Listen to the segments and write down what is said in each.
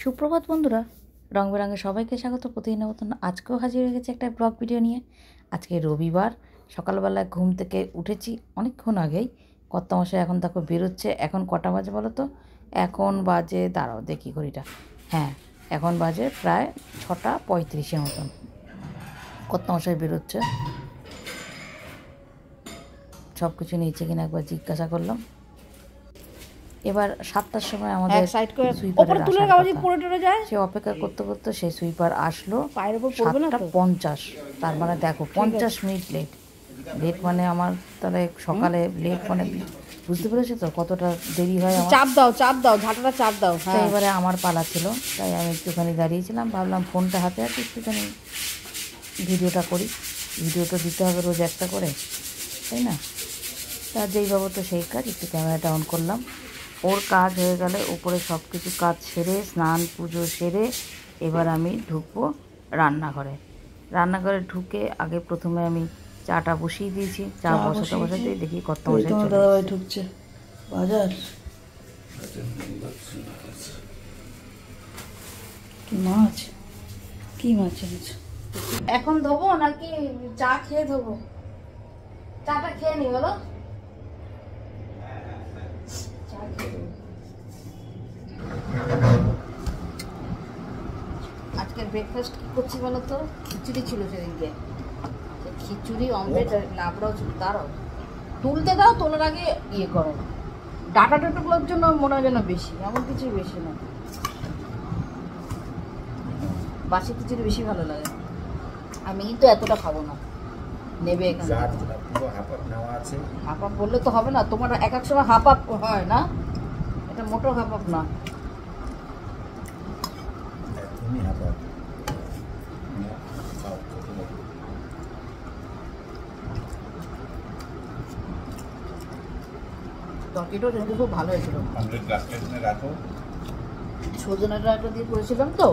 সুপ্রভাত বন্ধুরা, রং বেরঙে সবাইকে স্বাগত। প্রতিদিন মতন আজকেও হাজির হয়ে গেছে একটা ব্লগ ভিডিও নিয়ে। আজকে রবিবার, সকালবেলায় ঘুম থেকে উঠেছি অনেকক্ষণ আগেই। কর্তামশাই এখন দেখো বেরোচ্ছে। এখন কটা বাজে বলো তো? এখন বাজে, দাঁড়াও দেখি ঘড়িটা, হ্যাঁ এখন বাজে প্রায় 6:35 মতন। কর্তামশাই বেরোচ্ছে, সব কিছু নিয়েছে কিনা একবার জিজ্ঞাসা করলাম। এবার 7টার সময় আমাদের সুইপারের আসার কথা। সে অপেক্ষা করতে করতে সেই সুইপার আসলো 7:50। তার মানে দেখো 50 মিনিট লেট মানে আমার তাহলে সকালে লেট মানে বুঝতে পেরেছো তো কতটা দেরি হয় আমার। চাপ দাও ঝাঁটাটা চাপ দাও। তাই এবারে আমার পালা ছিল, তাই আমি একটুখানি দাঁড়িয়েছিলাম, ভাবলাম ফোনটা হাতে হাতে একটুখানি ভিডিওটা করি। ভিডিও তো দিতে হবে রোজ একটা করে, তাই না? তা যেই ভাবো তো সেই কাজ, একটু ক্যামেরাটা অন করলাম। ওর কাজ হয়ে গেলে উপরে সব কিছু কাজ সেরে স্নান পুজো সেরে এবার আমি ঢুকবো রান্নাঘরে। রান্নাঘরে ঢুকে আগে প্রথমে আমি চাটা বসিয়ে দিয়েছি। চা বসাতে দেখি কর্তামশাই দাদাভাই ঢুকছে বাজার। কি মাছ এনেছে? এখন ধোবো নাকি চা খেয়ে ধোবো? চাটা খেয়ে নি বলো। আজকের ব্রেকফাস্ট কি করছি বলো তো? খিচুড়ি ছিল সেদিনকে, খিচুড়ি অমলেট আর লাবড়াও ছিল। তারও তুলতে দাও, তোলার আগে ইয়ে করো। ডাটা টাটাগুলোর জন্য মনে হয় যেন বেশি, এমন কিছুই বেশি না। বাসি খিচুড়ি বেশি ভালো লাগে। আমি তো এতটা খাবো না, নেবে এখানে। হাফ আপ বললে তো হবে না, তোমার এক এক সময় হাফ আপ হয় না, এটা মোটো হাফ আপ না। তরকারিটাও কিন্তু খুব ভালো হয়েছিল। সজনে ডাঁটা দিয়ে করেছিলাম তো।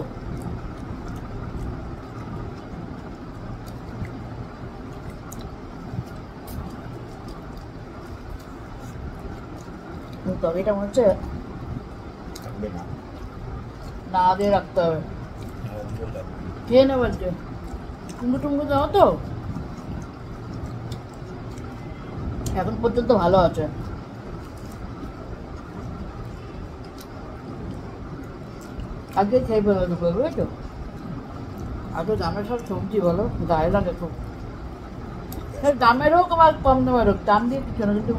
তরকারিটা মনে হচ্ছে না দিয়ে রাখতে হবে, খেয়ে নেবার যে টুমড়ো টুমড়ো দেওয়া তো এখন পর্যন্ত ভালো আছে। আগে খেয়ে ফেলাতে পারবে, বুঝেছো? আগে দামের সব সবজি বলো গায়ে লাগে খুব। দামের হোক বা কম দামের হোক, দাম দিয়ে কিছু না, কিন্তু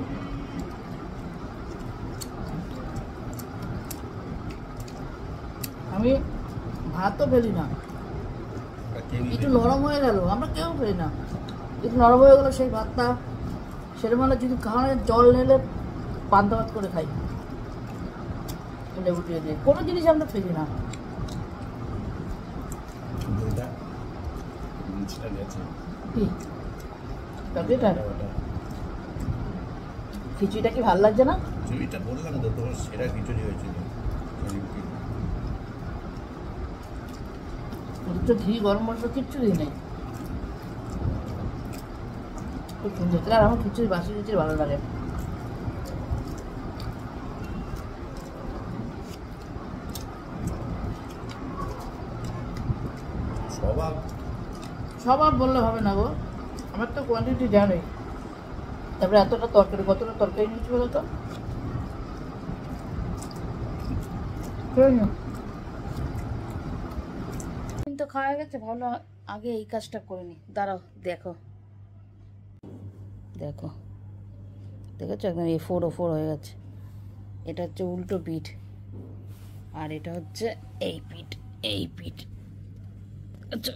আমি ভাতও ফেলি না। একটু নরম হয়ে গেল, আমরা কেউ ফেলি না, একটু নরম হয়ে গেলো সেই ভাতটা সেরকম হলে যদি খাওয়ানো জল ঢেলে পান্তা ভাত করে খাই, লেবু দিয়ে দিয়ে। কোনো জিনিস আমরা ফেলি না। খিচুড়িটা কি ভালো লাগছে না? খিচুড়িটা বললাম তো তোমার সেরা খিচুড়ি হয়েছিল। ঘি গরম মশলা কিচ্ছু দিই নেই, খুব সুন্দর। আর আমার খিচুড়ি বাসি খিচুড়ি ভালো লাগে। স্বভাব বললে হবে না গো, আমার তো কোয়ান্টিটি জানে। তারপরে এতটা তরকারি, কতটা তরকারি নিয়েছি বলো তো? কিন্তু খাওয়া গেছে, ভালো। আগে এই কাজটা করে নি, দাঁড়াও দেখো দেখো, দেখেছো একদম A4 হয়ে গেছে। এটা হচ্ছে উল্টো পিঠ, আর এটা হচ্ছে এই পিঠ। আচ্ছা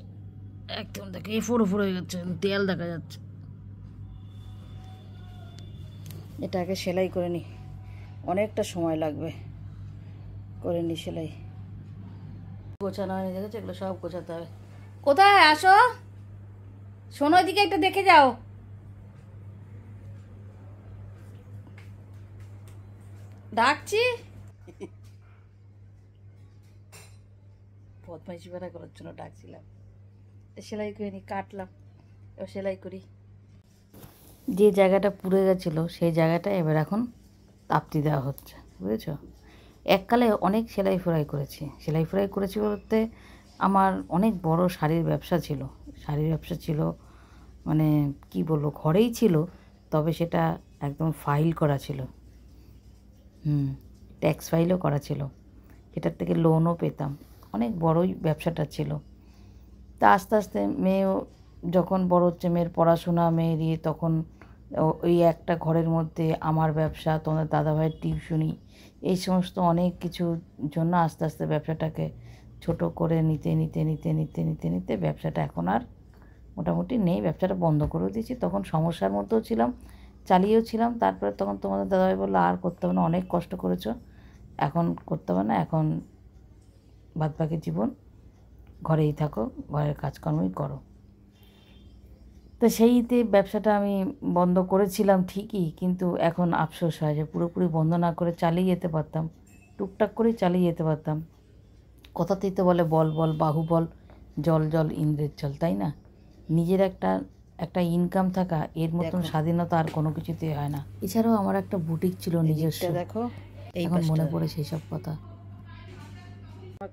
একদম দেখো A4 হয়ে যাচ্ছে, তেল দেখা যাচ্ছে। এটাকে সেলাই করে নি, অনেকটা সময় লাগবে, করে নি সেলাই। গোছানো হয়নি, দেখেছো? এগুলো সব গোছাতে হবে। কোথায় আসো, শোনো দিকে একটু দেখে যাও। ডাকছি, বদমাইশি বেড়া করার জন্য ডাকছিলাম। সেলাই করে নি, কাটলাম, এবার সেলাই করি। যে জায়গাটা পুড়ে গেছিলো সেই জায়গাটা এবার এখন তাপ্তি দেওয়া হচ্ছে, বুঝেছো? এককালে অনেক সেলাই ফ্রাই করেছি। সেলাই ফ্রাই করেছি বলতে আমার অনেক বড় শাড়ির ব্যবসা ছিল। শাড়ির ব্যবসা ছিল মানে কি বলবো, ঘরেই ছিল, তবে সেটা একদম ফাইল করা ছিল। ট্যাক্স ফাইলও করা ছিল, সেটার থেকে লোনও পেতাম। অনেক বড়ই ব্যবসাটা ছিল। তা আস্তে আস্তে মেয়েও যখন বড় হচ্ছে, মেয়ের পড়াশোনা, মেয়ের ইয়ে, তখন ওই একটা ঘরের মধ্যে আমার ব্যবসা, তোমাদের দাদাভাইয়ের টিউশনি, এই সমস্ত অনেক কিছুর জন্য আস্তে আস্তে ব্যবসাটাকে ছোট করে নিতে নিতে নিতে নিতে নিতে নিতে ব্যবসাটা এখন আর মোটামুটি নেই। ব্যবসাটা বন্ধ করে দিয়েছি। তখন সমস্যার মধ্যেও ছিলাম, চালিয়েও ছিলাম। তারপরে তখন তোমাদের দাদাভাই বললো আর করতে হবে না, অনেক কষ্ট করেছো, এখন করতে হবে না, এখন বাদবাকি জীবন ঘরেই থাকো, ঘরের কাজকর্মই করো। তো সেইতে ব্যবসাটা আমি বন্ধ করেছিলাম ঠিকই, কিন্তু এখন আফসোস হয় যে পুরোপুরি বন্ধ না করে চালিয়ে যেতে পারতাম, টুকটাক করেই চালিয়ে যেতে পারতাম। কথাতেই তো বলে বল বল বাহুবল, জল জল ইন্দ্রের জল, তাই না? নিজের একটা ইনকাম থাকা, এর মতন স্বাধীনতা আর কোনো কিছুতেই হয় না। এছাড়াও আমার একটা বুটিক ছিল নিজস্ব, দেখো এখন মনে পড়ে সেই সব কথা।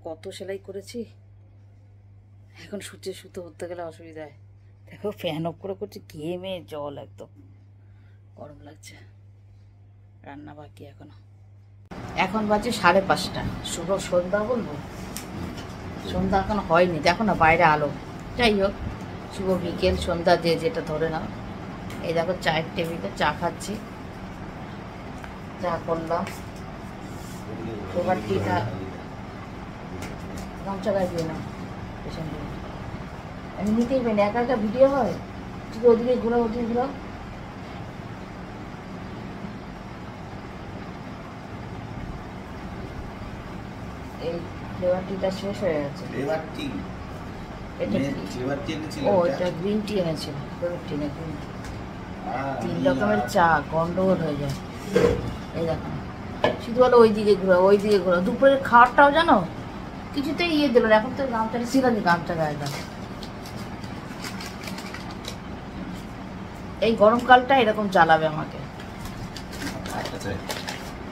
কত সেলাই করেছি, এখন সূর্যে সুতো উঠতে গেলে অসুবিধায়। দেখো ফ্যান অফ করে করছি, ঘেমে জল, একদম গরম লাগছে। রান্না বাকি এখনো। এখন বাজে 5:30। শুভ সন্ধ্যা বলবো, সন্ধ্যা এখন হয়নি, দেখো না বাইরে আলো। যাই হোক, শুভ বিকেল সন্ধ্যা যে যেটা ধরে নাও। এই দেখো চায়ের টেবিলে চা খাচ্ছি, চা করলাম। এবার টিটা গামছা গায়ে দিয়ে নাও, পেছন দিয়ে আমি নিতেই পারি না, একা একা ভিডিও হয়। শুধু ওদিকে ঘুরাও, ওদিকে ঘুরাও। এই ফ্লেভার টিটা শেষ হয়ে গেছে। ও এটা গ্রিন টি এনেছিল, ফ্লেভার টি না গ্রিন টি। 3 রকমের চা, গন্ডগোল হয়ে যায়। এই দেখো শুধু বলো ওইদিকে ঘুরাও, ওইদিকে ঘুরাও। দুপুরের খাওয়ারটাও জানো কিছুতেই ইয়ে দিল না। এখন তো গামছাটা ছিল, গামছা গায়ে দাও। এই গরমকালটা এরকম চালাবে আমাকে।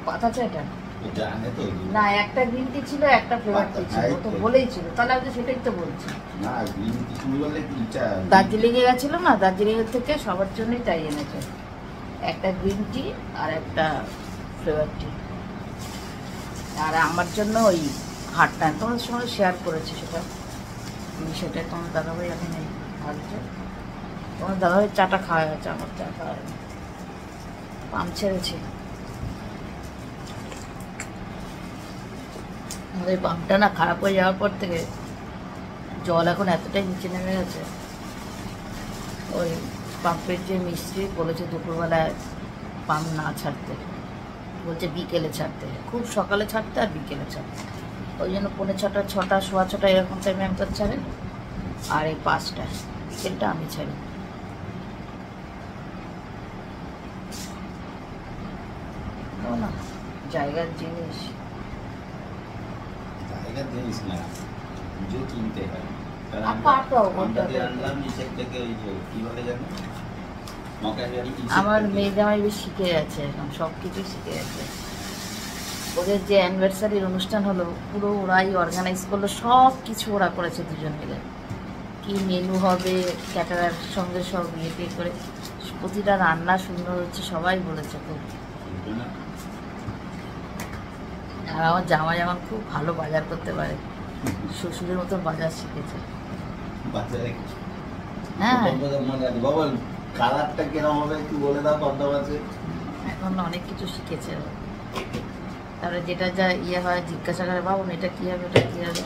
পাতা চাটা না, একটা গ্রিন টি ছিল, একটা ফ্লেভার টি ছিল, ও তো বলেই ছিল। তাহলে আমি তো সেটাই তো বলছি। দার্জিলিং এ গেছিল না, দার্জিলিং এর থেকে সবার জন্যই তাই এনেছে, একটা গ্রিন টি আর একটা ফ্লেভার টি। আর আমার জন্য ওই হাটটা তোমাদের সঙ্গে শেয়ার করেছি, সেটা আমি সেটাই তোমার দাদাভাই এখন এই ভাবছে। তোমার দাদাভাই চাটা খাওয়া গেছে, আমার চা খাওয়া গেছে, পাম্প ছেড়েছি। আমাদের পাম্পটা না খারাপ হয়ে যাওয়ার পর থেকে জল এখন এতটাই নিচে নেমে গেছে। ওই পাম্পের যে মিস্ত্রি বলেছে দুপুরবেলায় পাম্প না ছাড়তে, বলছে বিকেলে ছাড়তে, খুব সকালে ছাড়তে আর বিকেলে ছাড়তে। ওই জন্য 5:45, 6টা, 6:15 এরকম টাইমে একবার ছাড়ে, আর এই 5টায় বিকেলটা আমি ছাড়ি। না জায়গার জিনিস, না নিজেও চিনতে হয়। আমার মেয়ে জামাই বেশ শিখে গেছে, এখন সব কিছু শিখে গেছে। ওদের যে অ্যানিভার্সারির অনুষ্ঠান হলো, পুরো ওরাই অর্গানাইজ করলো, সব কিছু ওরা করেছে দুজন মিলে। কি মেনু হবে, ক্যাটারার সঙ্গে সব ইয়ে করে প্রতিটা রান্না সুন্দর হচ্ছে, সবাই বলেছে খুব। আর আমার জামাই আমার খুব ভালো বাজার করতে পারে, শ্বশুরের মতো বাজার শিখেছে। হ্যাঁ এখন অনেক কিছু শিখেছে। তারপরে যেটা যা ইয়ে হয় জিজ্ঞাসা করে, বাবু এটা কী হবে, ওটা কী হবে।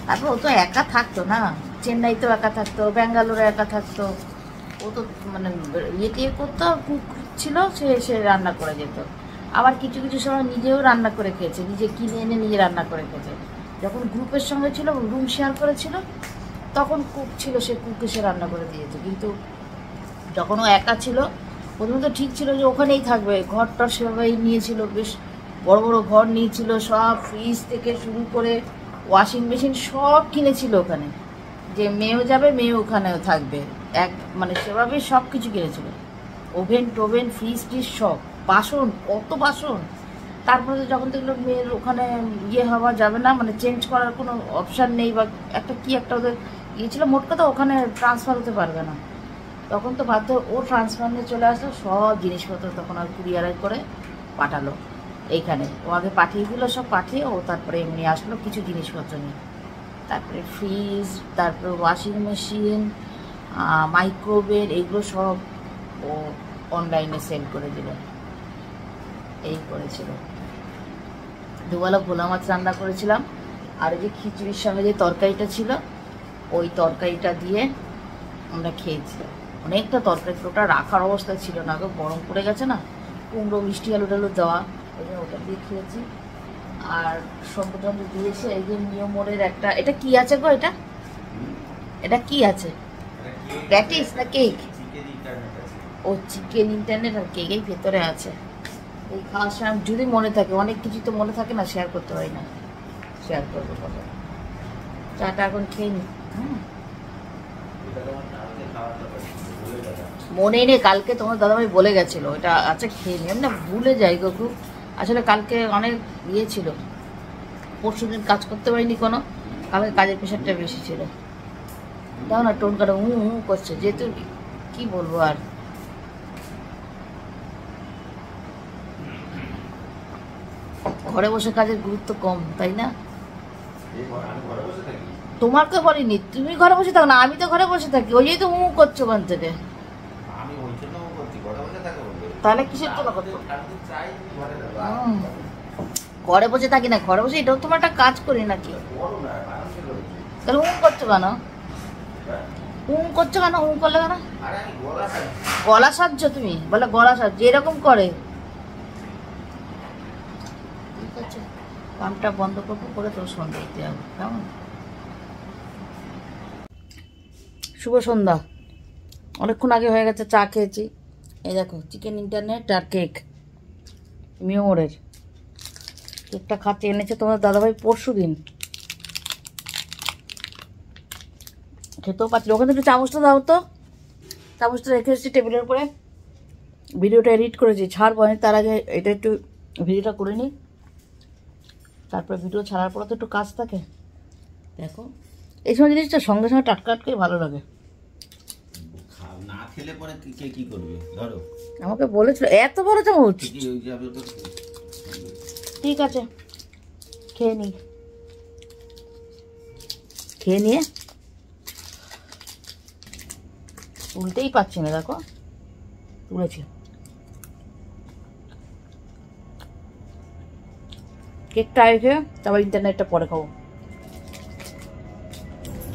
তারপর ও তো একা থাকতো না, চেন্নাইতেও একা থাকতো, ব্যাঙ্গালোরে একা থাকতো। ও তো মানে ইয়ে টিয়ে করতো, কুক ছিল, সে রান্না করে যেত। আবার কিছু কিছু সময় নিজেও রান্না করে খেয়েছে, নিজে কিনে এনে নিজে রান্না করে খেয়েছে। যখন গ্রুপের সঙ্গে ছিল, রুম শেয়ার করেছিল, তখন কুক ছিল, সে কুক এসে রান্না করে দিয়েছে। কিন্তু যখন ও একা ছিল, প্রথমে তো ঠিক ছিল যে ওখানেই থাকবে, ঘরটা সেভাবেই নিয়েছিল, বেশ বড় বড় ঘর নিয়েছিল, সব ফ্রিজ থেকে শুরু করে ওয়াশিং মেশিন সব কিনেছিল ওখানে, যে মেয়েও যাবে, মেয়ে ওখানেও থাকবে, মানে সেভাবেই সব কিছু কিনেছিল। ওভেন টোভেন, ফ্রিজ ট্রিজ সব, বাসন, কত বাসন। তারপরে তো যখন দেখলো মেয়ের ওখানে ইয়ে হওয়া যাবে না, মানে চেঞ্জ করার কোনো অপশান নেই, বা একটা কি একটা ওদের ইয়ে ছিল, মোট কথা ওখানে ট্রান্সফার হতে পারবে না, তখন তো বাধ্য ও ট্রান্সফার নিয়ে চলে আসলো, সব জিনিসপত্র তখন আর কুরিয়ারে করে পাঠালো এইখানে। ও আগে পাঠিয়ে দিল, সব পাঠিয়ে ও তারপরে এমনি আসলো কিছু জিনিসপত্র নিয়ে। তারপরে ফ্রিজ, তারপরে ওয়াশিং মেশিন, মাইক্রোওয়েভ, এইগুলো সব ও অনলাইনে সেল করে দিল। এই করেছিল। দুবেলা ভোলা মাছ রান্না করেছিলাম, আর এই যে খিচুড়ির সঙ্গে যে তরকারিটা ছিল, ওই তরকারিটা দিয়ে আমরা খেয়েছি। অনেকটা তরকারি, ওটা রাখার অবস্থা ছিল না, গো গরম পড়ে গেছে না, কুমড়ো মিষ্টি আলু টালু দেওয়া, ওই জন্য ওটা দিয়ে খেয়েছি। আর সবজি টবজি দিয়েছে। এই যে মিয়মোরের একটা, এটা কি আছে গো? এটা কি আছে? প্যাটিস না কেক? ও চিকেন ইন্টারনেট আর কেক এই ভেতরে আছে। এই খাওয়ার সময় যদি মনে থাকে, অনেক কিছু তো মনে থাকে না, শেয়ার করতে পারি না, শেয়ার করবো কবে। চাটা এখন খেয়ে নি। মনে নেই, কালকে তোমার দাদাভাই বলে গেছিলো এটা আচ্ছা খেয়ে নি, আমি না ভুলে যাই গো খুব। আসলে কালকে অনেক ইয়ে ছিল, পরশু দিন কাজ করতে পারিনি কোনো, কালকে কাজের প্রেশারটা বেশি ছিল। দাও না, টোন কাটা করছে, যেহেতু কি বলবো আর। ঘরে বসে কাজের গুরুত্ব কম, তাই না? তোমাকে বলিনি, তুমি ঘরে বসে থাকো না, আমি তো ঘরে বসে থাকি, ওই জন্যই তো করছো ওখান থেকে। তাহলে কিসের জন্য করছো? ঘরে বসে থাকি না, ঘরে বসে এটাও তোমার একটা কাজ করি নাকি? তাহলে করছো কেন? করছো কেন? করলে কেন? গলা সাজছো তুমি, বলে গলা সাজছো, এরকম করে। ঠিক আছে, কামটা বন্ধ করবো, করে তোর সন্ধ্যা দিতে হবে, কেমন? শুভ সন্ধ্যা। অনেকক্ষণ আগে হয়ে গেছে, চা খেয়েছি। এই দেখো চিকেন ইন্টারনেট আর কেক মিওরের। কেকটা খাতে এনেছে তোমার দাদাভাই পরশু দিন, খেতেও পাচ্ছিল। ওখানে একটু চামচটা দাও তো, চামচটা রেখে এসেছি টেবিলের উপরে। ভিডিওটা এডিট করেছি, ছাড়বো আমি, তার আগে এটা একটু ভিডিওটা করে নিই, তারপরে ভিডিও ছাড়ার পরে তো একটু কাজ থাকে। দেখো এই সময় জিনিসটা সঙ্গে সঙ্গে টাটকা টাটকাই ভালো লাগে। না খেলে পরে কে কি করবে? ধরো আমাকে বলেছিল এত বড় চামচ। ঠিক আছে, খেয়ে নি, খেয়ে নিয়ে তুলতেই পারছি না, দেখো তুলেছি। কেকটা আগে খেয়ে তারপর ইন্টারনেটটা পরে খাবো।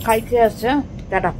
খাই খেয়ে আসছে, টাটা।